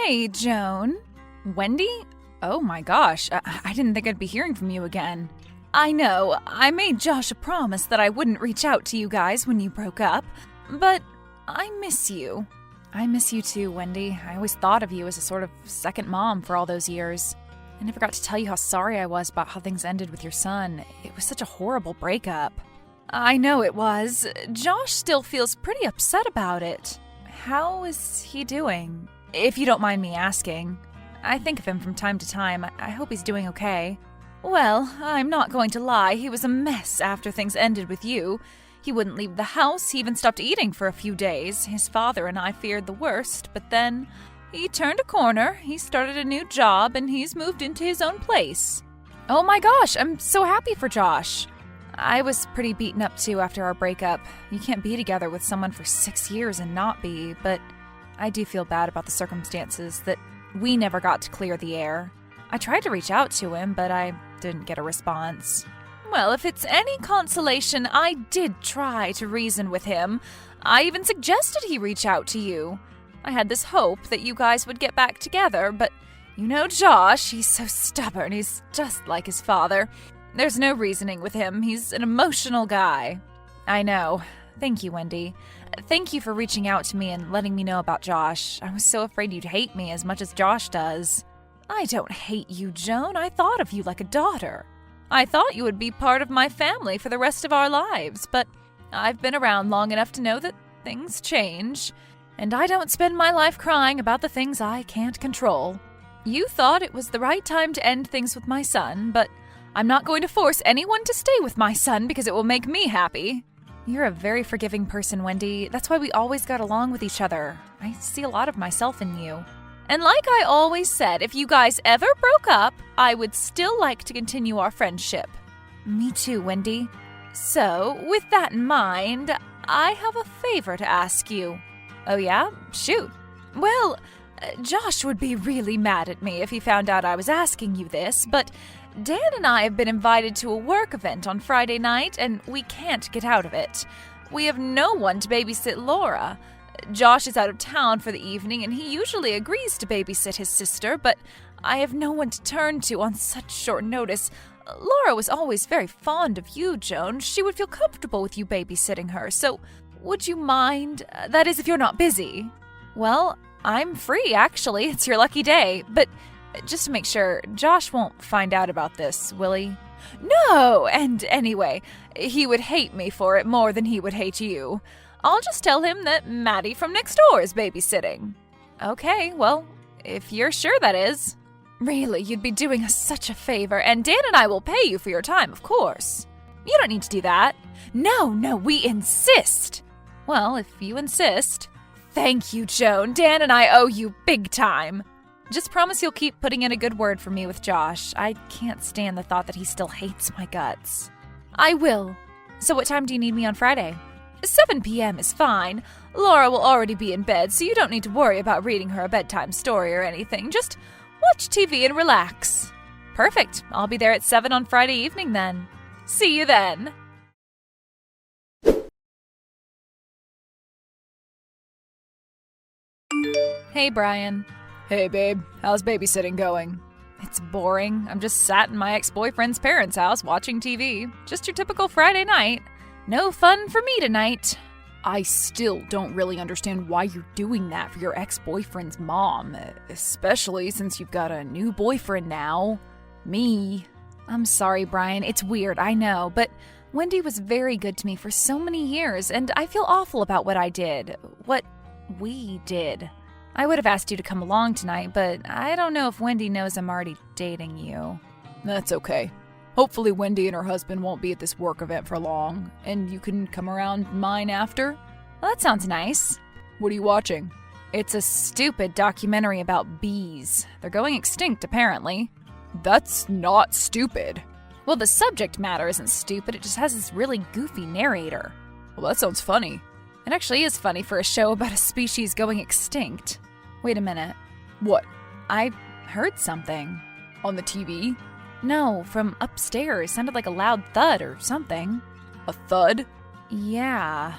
Hey, Joan. Wendy? Oh my gosh, I didn't think I'd be hearing from you again. I know, I made Josh a promise that I wouldn't reach out to you guys when you broke up, but I miss you. I miss you too, Wendy. I always thought of you as a sort of second mom for all those years. I never got to tell you how sorry I was about how things ended with your son. It was such a horrible breakup. I know it was. Josh still feels pretty upset about it. How is he doing? If you don't mind me asking. I think of him from time to time. I hope he's doing okay. Well, I'm not going to lie. He was a mess after things ended with you. He wouldn't leave the house. He even stopped eating for a few days. His father and I feared the worst, but then he turned a corner. He started a new job, and he's moved into his own place. Oh my gosh, I'm so happy for Josh. I was pretty beaten up too after our breakup. You can't be together with someone for 6 years and not be, but I do feel bad about the circumstances that we never got to clear the air. I tried to reach out to him, but I didn't get a response. Well, if it's any consolation, I did try to reason with him. I even suggested he reach out to you. I had this hope that you guys would get back together, but you know Josh, he's so stubborn. He's just like his father. There's no reasoning with him. He's an emotional guy. I know. Thank you, Wendy. Thank you for reaching out to me and letting me know about Josh. I was so afraid you'd hate me as much as Josh does. I don't hate you, Joan. I thought of you like a daughter. I thought you would be part of my family for the rest of our lives, but I've been around long enough to know that things change, and I don't spend my life crying about the things I can't control. You thought it was the right time to end things with my son, but I'm not going to force anyone to stay with my son because it will make me happy. You're a very forgiving person, Wendy. That's why we always got along with each other. I see a lot of myself in you. And like I always said, if you guys ever broke up, I would still like to continue our friendship. Me too, Wendy. So, with that in mind, I have a favor to ask you. Oh yeah? Shoot. Well, Josh would be really mad at me if he found out I was asking you this, but Dan and I have been invited to a work event on Friday night, and we can't get out of it. We have no one to babysit Laura. Josh is out of town for the evening, and he usually agrees to babysit his sister, but I have no one to turn to on such short notice. Laura was always very fond of you, Joan. She would feel comfortable with you babysitting her, so would you mind? That is, if you're not busy. Well, I'm free, actually. It's your lucky day, but just to make sure, Josh won't find out about this, will he? No, and anyway, he would hate me for it more than he would hate you. I'll just tell him that Maddie from next door is babysitting. Okay, well, if you're sure that is. Really, you'd be doing us such a favor, and Dan and I will pay you for your time, of course. You don't need to do that. No, we insist. Well, if you insist. Thank you, Joan. Dan and I owe you big time. Just promise you'll keep putting in a good word for me with Josh. I can't stand the thought that he still hates my guts. I will. So what time do you need me on Friday? 7 p.m. is fine. Laura will already be in bed, so you don't need to worry about reading her a bedtime story or anything. Just watch TV and relax. Perfect. I'll be there at 7 on Friday evening then. See you then. Hey, Brian. Hey, babe. How's babysitting going? It's boring. I'm just sat in my ex-boyfriend's parents' house watching TV. Just your typical Friday night. No fun for me tonight. I still don't really understand why you're doing that for your ex-boyfriend's mom, especially since you've got a new boyfriend now. Me. I'm sorry, Brian. It's weird, I know, but Wendy was very good to me for so many years, and I feel awful about what I did. What we did. I would have asked you to come along tonight, but I don't know if Wendy knows I'm already dating you. That's okay. Hopefully Wendy and her husband won't be at this work event for long, and you can come around mine after. Well, that sounds nice. What are you watching? It's a stupid documentary about bees. They're going extinct, apparently. That's not stupid. Well, the subject matter isn't stupid. It just has this really goofy narrator. Well, that sounds funny. It actually is funny for a show about a species going extinct. Wait a minute. What? I heard something. On the TV? No, from upstairs. Sounded like a loud thud or something. A thud? Yeah.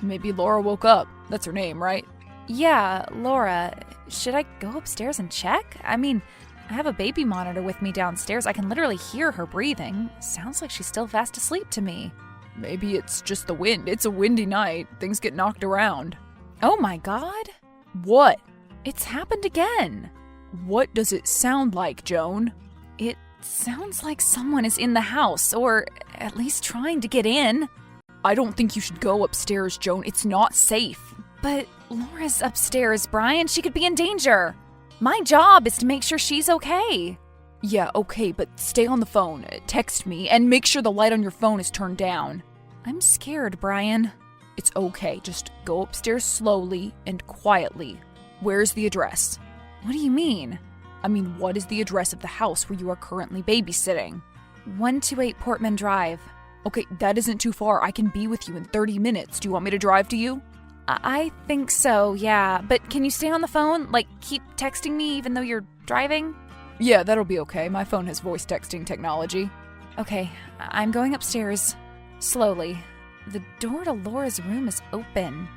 Maybe Laura woke up. That's her name, right? Yeah, Laura, should I go upstairs and check? I mean, I have a baby monitor with me downstairs. I can literally hear her breathing. Sounds like she's still fast asleep to me. Maybe it's just the wind. It's a windy night. Things get knocked around. Oh my God. What? It's happened again. What does it sound like, Joan? It sounds like someone is in the house, or at least trying to get in. I don't think you should go upstairs, Joan. It's not safe. But Laura's upstairs, Brian. She could be in danger. My job is to make sure she's okay. Yeah, okay, but stay on the phone. Text me, and make sure the light on your phone is turned down. I'm scared, Brian. It's okay. Just go upstairs slowly and quietly. Where's the address? What do you mean? I mean, what is the address of the house where you are currently babysitting? 128 Portman Drive. Okay, that isn't too far. I can be with you in 30 minutes. Do you want me to drive to you? I think so, yeah. But can you stay on the phone? Like, keep texting me even though you're driving? Yeah, that'll be okay. My phone has voice texting technology. Okay, I'm going upstairs. Slowly. The door to Laura's room is open.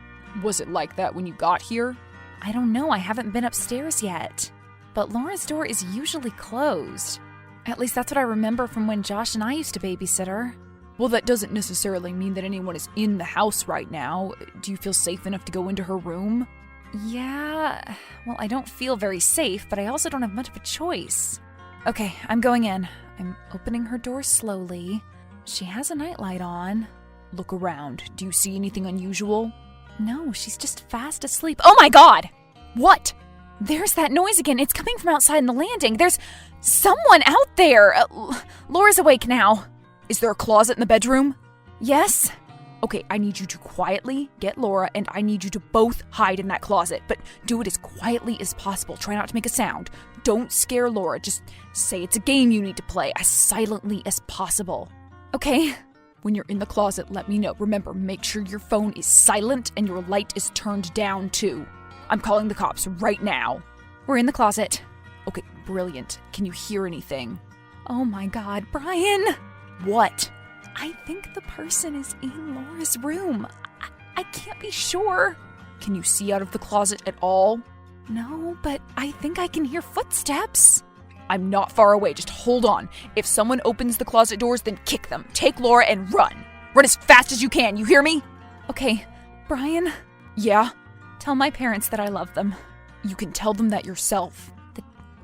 Was it like that when you got here? I don't know. I haven't been upstairs yet. But Laura's door is usually closed. At least that's what I remember from when Josh and I used to babysit her. Well, that doesn't necessarily mean that anyone is in the house right now. Do you feel safe enough to go into her room? Yeah, well, I don't feel very safe, but I also don't have much of a choice. Okay, I'm going in. I'm opening her door slowly. She has a nightlight on. Look around. Do you see anything unusual? No, she's just fast asleep. Oh my God! What? There's that noise again. It's coming from outside in the landing. There's someone out there. Laura's awake now. Is there a closet in the bedroom? Yes. Okay, I need you to quietly get Laura, and I need you to both hide in that closet, but do it as quietly as possible. Try not to make a sound. Don't scare Laura. Just say it's a game you need to play as silently as possible. Okay. When you're in the closet, let me know. Remember, make sure your phone is silent and your light is turned down too. I'm calling the cops right now. We're in the closet. Okay, brilliant. Can you hear anything? Oh my God, Brian! What? I think the person is in Laura's room. I can't be sure. Can you see out of the closet at all? No, but I think I can hear footsteps. I'm not far away. Just hold on. If someone opens the closet doors, then kick them. Take Laura and run. Run as fast as you can. You hear me? Okay, Brian? Yeah? Tell my parents that I love them. You can tell them that yourself.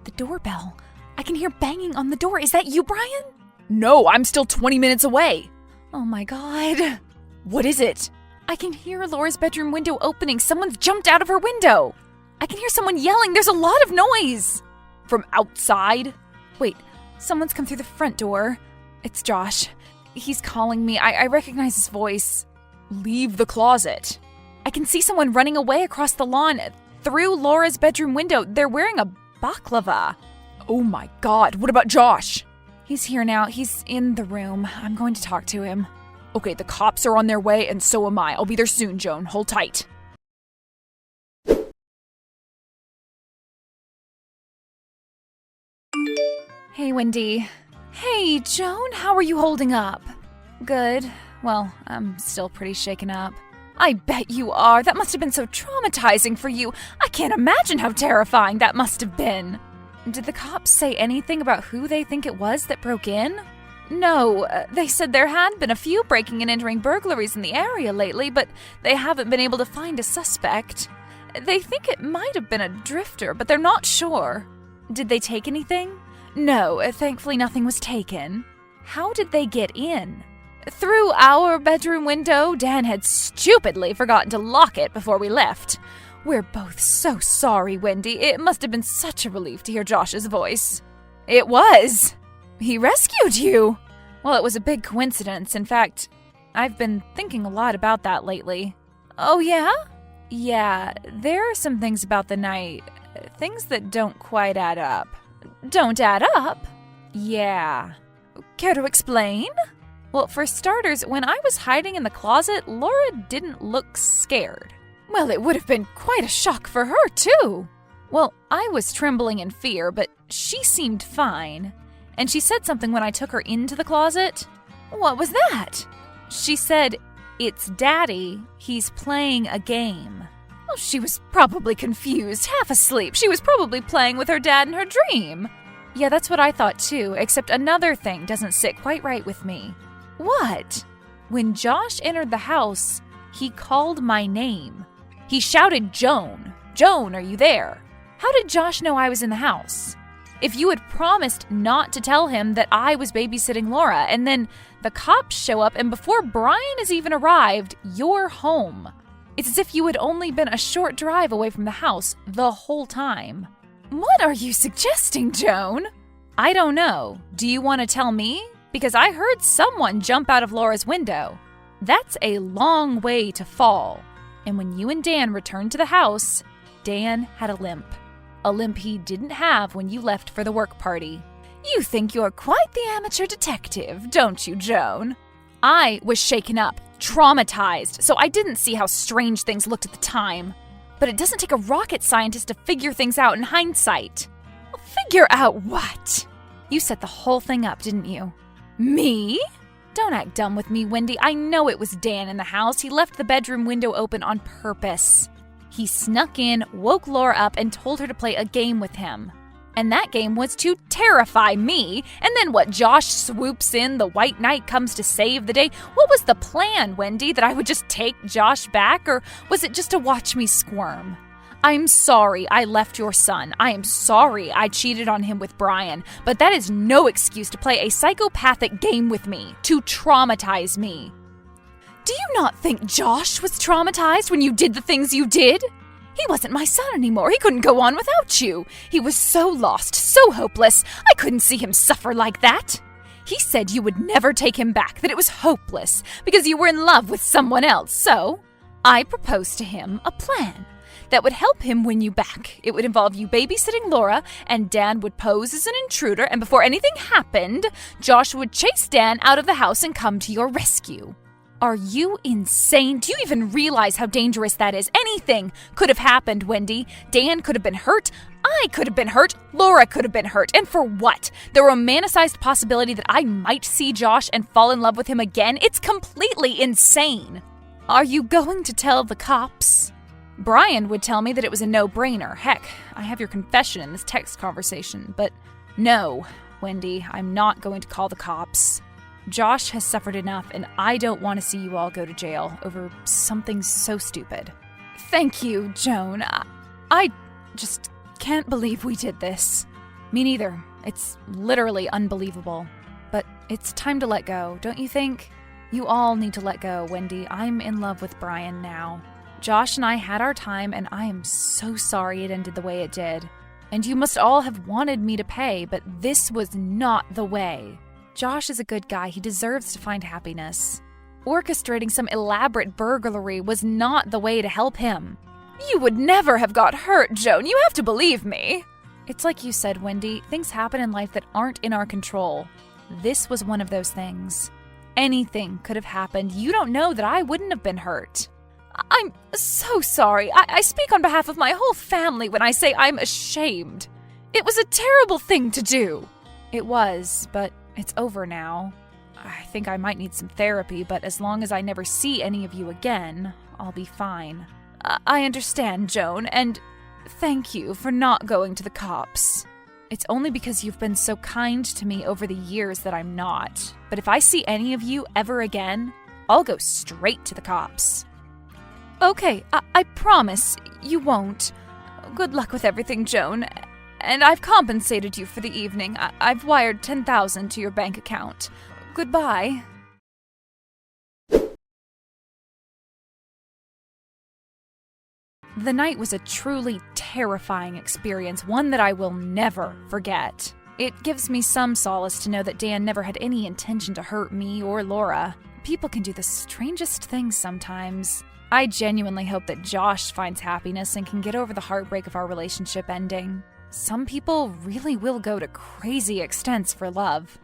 The doorbell. I can hear banging on the door. Is that you, Brian? No, I'm still 20 minutes away. Oh my God. What is it? I can hear Laura's bedroom window opening. Someone's jumped out of her window. I can hear someone yelling. There's a lot of noise. From outside? Wait, someone's come through the front door. It's Josh. He's calling me. I recognize his voice. Leave the closet. I can see someone running away across the lawn through Laura's bedroom window. They're wearing a baklava. Oh my God. What about Josh? He's here now. He's in the room. I'm going to talk to him. Okay, the cops are on their way, and so am I. I'll be there soon, Joan. Hold tight. Hey, Wendy. Hey, Joan. How are you holding up? Good. Well, I'm still pretty shaken up. I bet you are. That must have been so traumatizing for you. I can't imagine how terrifying that must have been. Did the cops say anything about who they think it was that broke in? No, they said there had been a few breaking and entering burglaries in the area lately, but they haven't been able to find a suspect. They think it might have been a drifter, but they're not sure. Did they take anything? No, thankfully nothing was taken. How did they get in? Through our bedroom window. Dan had stupidly forgotten to lock it before we left. We're both so sorry, Wendy. It must have been such a relief to hear Josh's voice. It was. He rescued you. Well, it was a big coincidence. In fact, I've been thinking a lot about that lately. Oh, yeah? Yeah, there are some things about the night. Things that don't quite add up. Don't add up? Yeah. Care to explain? Well, for starters, when I was hiding in the closet, Laura didn't look scared. Well, it would have been quite a shock for her, too. Well, I was trembling in fear, but she seemed fine. And she said something when I took her into the closet. What was that? She said, "It's Daddy. He's playing a game." Oh, she was probably confused, half asleep. She was probably playing with her dad in her dream. Yeah, that's what I thought too, except another thing doesn't sit quite right with me. What? When Josh entered the house, he called my name. He shouted, Joan. Joan, are you there? How did Josh know I was in the house? If you had promised not to tell him that I was babysitting Laura, and then the cops show up, and before Brian has even arrived, you're home. It's as if you had only been a short drive away from the house the whole time. What are you suggesting, Joan? I don't know. Do you want to tell me? Because I heard someone jump out of Laura's window. That's a long way to fall. And when you and Dan returned to the house, Dan had a limp. A limp he didn't have when you left for the work party. You think you're quite the amateur detective, don't you, Joan? I was shaken up, traumatized, so I didn't see how strange things looked at the time. But it doesn't take a rocket scientist to figure things out in hindsight. Figure out what? You set the whole thing up, didn't you? Me? Don't act dumb with me, Wendy. I know it was Dan in the house. He left the bedroom window open on purpose. He snuck in, woke Laura up, and told her to play a game with him. And that game was to terrify me. And then what, Josh swoops in, the white knight comes to save the day? What was the plan, Wendy? That I would just take Josh back? Or was it just to watch me squirm? I'm sorry I left your son. I am sorry I cheated on him with Brian. But that is no excuse to play a psychopathic game with me, to traumatize me. Do you not think Josh was traumatized when you did the things you did? He wasn't my son anymore. He couldn't go on without you. He was so lost, so hopeless. I couldn't see him suffer like that. He said you would never take him back, that it was hopeless because you were in love with someone else. So I proposed to him a plan that would help him win you back. It would involve you babysitting Laura, and Dan would pose as an intruder, and before anything happened, Josh would chase Dan out of the house and come to your rescue. Are you insane? Do you even realize how dangerous that is? Anything could have happened, Wendy. Dan could have been hurt. I could have been hurt. Laura could have been hurt. And for what? The romanticized possibility that I might see Josh and fall in love with him again? It's completely insane. Are you going to tell the cops? Brian would tell me that it was a no-brainer. Heck, I have your confession in this text conversation. But no, Wendy, I'm not going to call the cops. Josh has suffered enough, and I don't want to see you all go to jail over something so stupid. Thank you, Joan. I just can't believe we did this. Me neither. It's literally unbelievable. But it's time to let go, don't you think? You all need to let go, Wendy. I'm in love with Brian now. Josh and I had our time, and I am so sorry it ended the way it did. And you must all have wanted me to pay, but this was not the way. Josh is a good guy. He deserves to find happiness. Orchestrating some elaborate burglary was not the way to help him. You would never have got hurt, Joan. You have to believe me. It's like you said, Wendy. Things happen in life that aren't in our control. This was one of those things. Anything could have happened. You don't know that I wouldn't have been hurt. I'm so sorry. I speak on behalf of my whole family when I say I'm ashamed. It was a terrible thing to do. It was, but it's over now. I think I might need some therapy, but as long as I never see any of you again, I'll be fine. I understand, Joan, and thank you for not going to the cops. It's only because you've been so kind to me over the years that I'm not. But if I see any of you ever again, I'll go straight to the cops. Okay, I promise you won't. Good luck with everything, Joan. And I've compensated you for the evening. I've wired $10,000 to your bank account. Goodbye. The night was a truly terrifying experience, one that I will never forget. It gives me some solace to know that Dan never had any intention to hurt me or Laura. People can do the strangest things sometimes. I genuinely hope that Josh finds happiness and can get over the heartbreak of our relationship ending. Some people really will go to crazy extents for love.